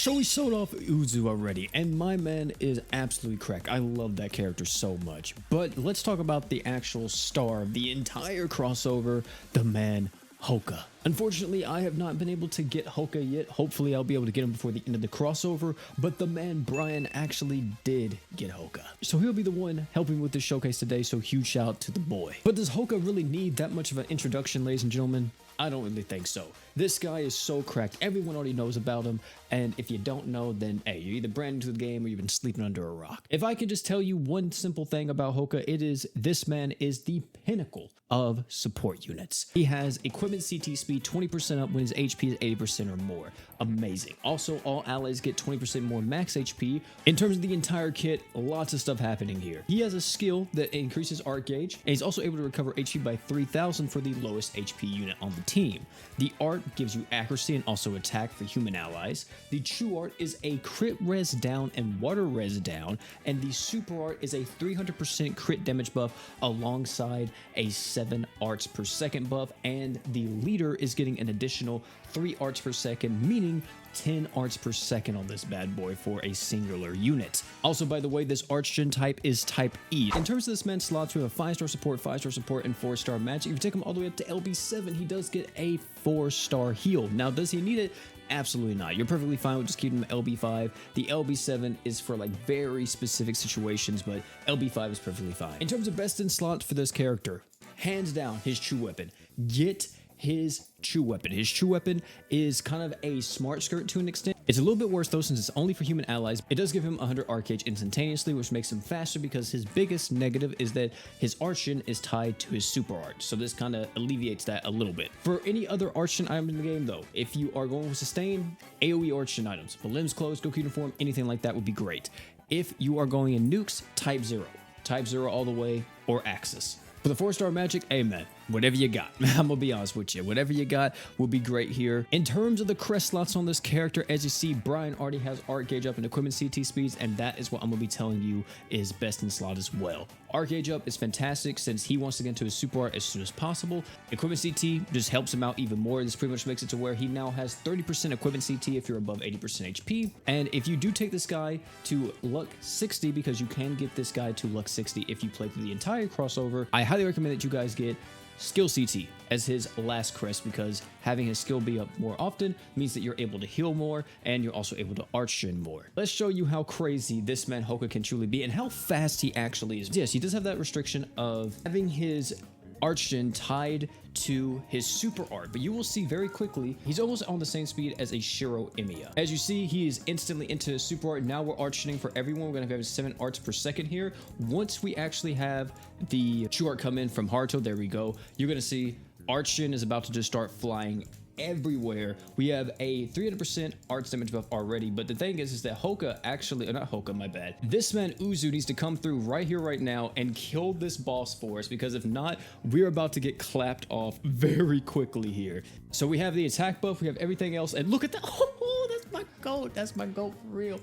So we sold off Uzu already, and my man is absolutely cracked. I love that character so much. But let's talk about the actual star of the entire crossover, the man Houka. Unfortunately, I have not been able to get Houka yet. Hopefully, I'll be able to get him before the end of the crossover, but the man Brian actually did get Houka. So he'll be the one helping with this showcase today, so huge shout out to the boy. But does Houka really need that much of an introduction, ladies and gentlemen? I don't really think so. This guy is so cracked. Everyone already knows about him. And if you don't know, then hey, you're either brand new to the game or you've been sleeping under a rock. If I could just tell you one simple thing about Houka, it is this man is the pinnacle of support units. He has equipment CT speed 20% up when his HP is 80% or more. Amazing. Also, all allies get 20% more max HP. In terms of the entire kit, lots of stuff happening here. He has a skill that increases art gauge, and he's also able to recover HP by 3,000 for the lowest HP unit on the team. The art gives you accuracy and also attack for human allies. The true art is a crit res down and water res down, and the super art is a 300% crit damage buff alongside a 7 arts per second buff, and the leader is getting an additional 3 arts per second, meaning 10 arts per second on this bad boy for a singular unit. Also, by the way, this arch gen type is type E. In terms of this man's slots, we have a 5-star support, 5-star support, and 4-star magic. If you take him all the way up to LB7, he does get a 4-star heal. Now, does he need it? Absolutely not. You're perfectly fine with just keeping him LB5. The LB7 is for like very specific situations, but LB5 is perfectly fine. In terms of best in slot for this character, hands down, his true weapon. Get his true weapon. His true weapon is kind of a smart skirt to an extent. It's a little bit worse though, since it's only for human allies. It does give him 100 arc gauge instantaneously, which makes him faster because his biggest negative is that his arch gen is tied to his super art. So this kind of alleviates that a little bit. For any other arch gen item in the game though, if you are going with sustain, AoE arch gen items, but limbs closed, Goku uniform, anything like that would be great. If you are going in nukes, type 0 all the way, or Axis. For the 4-star magic, amen. Whatever you got. I'm gonna be honest with you. Whatever you got will be great here. In terms of the crest slots on this character, as you see, Brian already has art gauge up and equipment CT speeds, and that is what I'm gonna be telling you is best in slot as well. Art gauge up is fantastic since he wants to get into his super art as soon as possible. Equipment CT just helps him out even more. This pretty much makes it to where he now has 30% equipment CT if you're above 80% HP. And if you do take this guy to luck 60, because you can get this guy to luck 60 if you play through the entire crossover, I highly recommend that you guys get skill CT as his last crest, because having his skill be up more often means that you're able to heal more and you're also able to arch gen more. Let's show you how crazy this man Houka can truly be and how fast he actually is. Yes, he does have that restriction of having his arch gen tied to his super art, but you will see very quickly he's almost on the same speed as a Shiro Emiya. As you see, he is instantly into his super art. Now we're arch genning for everyone. We're gonna have 7 arts per second here. Once we actually have the true art come in from Haruto, there we go, you're gonna see arch gen is about to just start flying everywhere. We have a 300% arts damage buff already, but the thing is that Houka actually, not Houka, my bad. This man Uzu needs to come through right here, right now, and kill this boss for us, because if not, we're about to get clapped off very quickly here. So we have the attack buff, we have everything else, and look at that. Oh, that's my goat. That's my goat for real.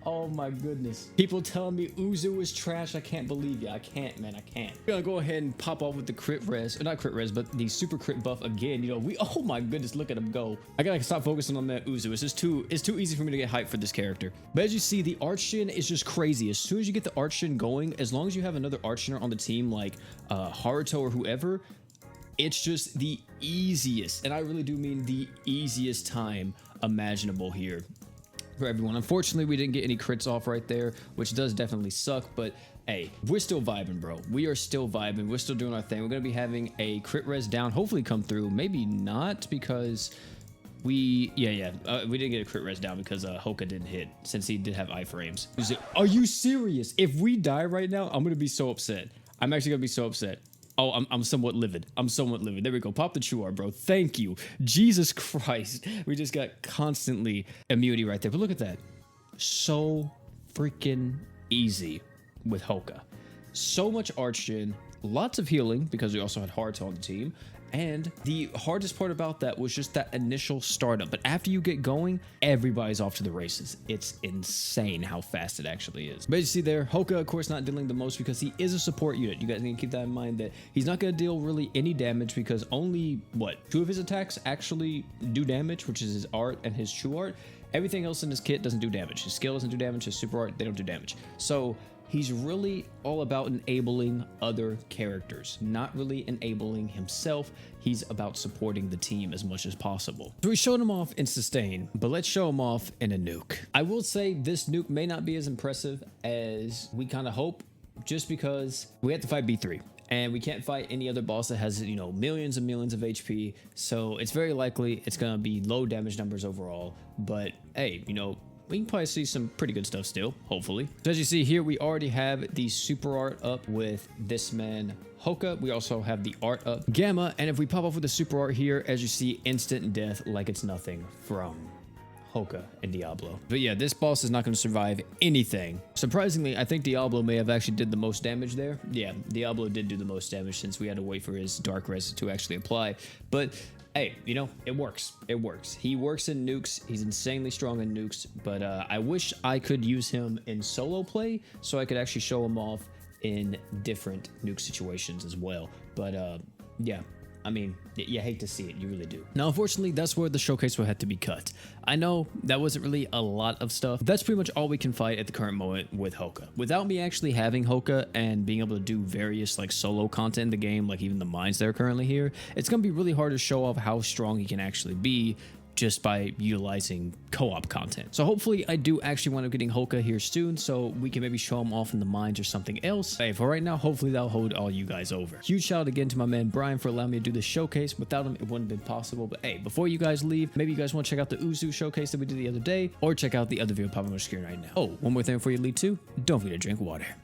Oh my goodness. People telling me Uzu is trash. I can't believe you. I can't, man. I can't. We're gonna go ahead and pop off with the crit res, or not crit res, but the super crit buff again. You know, oh my goodness, look at him go. I gotta stop focusing on that Uzu. It's too easy for me to get hyped for this character. But as you see, the arch gen is just crazy. As soon as you get the arch gen going, as long as you have another arch gener on the team like Haruto or whoever, it's just the easiest, and I really do mean the easiest time imaginable here for everyone. Unfortunately, we didn't get any crits off right there, which does definitely suck, but hey, we're still vibing, bro. We are still vibing. We're still doing our thing. We're gonna be having a crit res down, hopefully come through. Maybe not, because we didn't get a crit res down because Houka didn't hit, since he did have iframes. Are you serious? If we die right now, I'm gonna be so upset. I'm actually gonna be so upset. Oh, I'm somewhat livid. I'm somewhat livid. There we go. Pop the true art, bro. Thank you. Jesus Christ. We just got constantly immunity right there. But look at that. So freaking easy with Houka. So much arch gen, lots of healing, because we also had Haruto on the team. And the hardest part about that was just that initial startup. But after you get going, everybody's off to the races. It's insane how fast it actually is. But you see there, Houka, of course, not dealing the most because he is a support unit. You guys need to keep that in mind, that he's not going to deal really any damage, because only, 2 of his attacks actually do damage, which is his art and his true art. Everything else in his kit doesn't do damage. His skill doesn't do damage. His super art, they don't do damage. So he's really all about enabling other characters, not really enabling himself. He's about supporting the team as much as possible. So we showed him off in sustain, but let's show him off in a nuke. I will say this nuke may not be as impressive as we kind of hope, just because we have to fight B3. And we can't fight any other boss that has, you know, millions and millions of HP. So it's very likely it's going to be low damage numbers overall. But hey, you know, we can probably see some pretty good stuff still, hopefully. So as you see here, we already have the super art up with this man, Houka. We also have the art up, Gamma. And if we pop off with the super art here, as you see, instant death like it's nothing from Houka and Diablo. But yeah, this boss is not going to survive anything. Surprisingly, I think Diablo may have actually did the most damage there. Yeah, Diablo did do the most damage since we had to wait for his dark res to actually apply. But hey, you know, it works. It works. He works in nukes. He's insanely strong in nukes. But I wish I could use him in solo play so I could actually show him off in different nuke situations as well. But yeah. I mean, you hate to see it, you really do. Now, unfortunately, that's where the showcase will have to be cut. I know that wasn't really a lot of stuff. That's pretty much all we can fight at the current moment with Houka. Without me actually having Houka and being able to do various like solo content in the game, like even the mines that are currently here, it's gonna be really hard to show off how strong he can actually be just by utilizing co-op content. So hopefully I do actually wind up getting Houka here soon, so we can maybe show him off in the mines or something else. Hey, for right now, hopefully that'll hold all you guys over. Huge shout out again to my man Brian for allowing me to do this showcase. Without him, it wouldn't have been possible. But hey, before you guys leave, maybe you guys want to check out the Uzu showcase that we did the other day, or check out the other video popping on the screen right now. Oh, one more thing before you leave too, don't forget to drink water.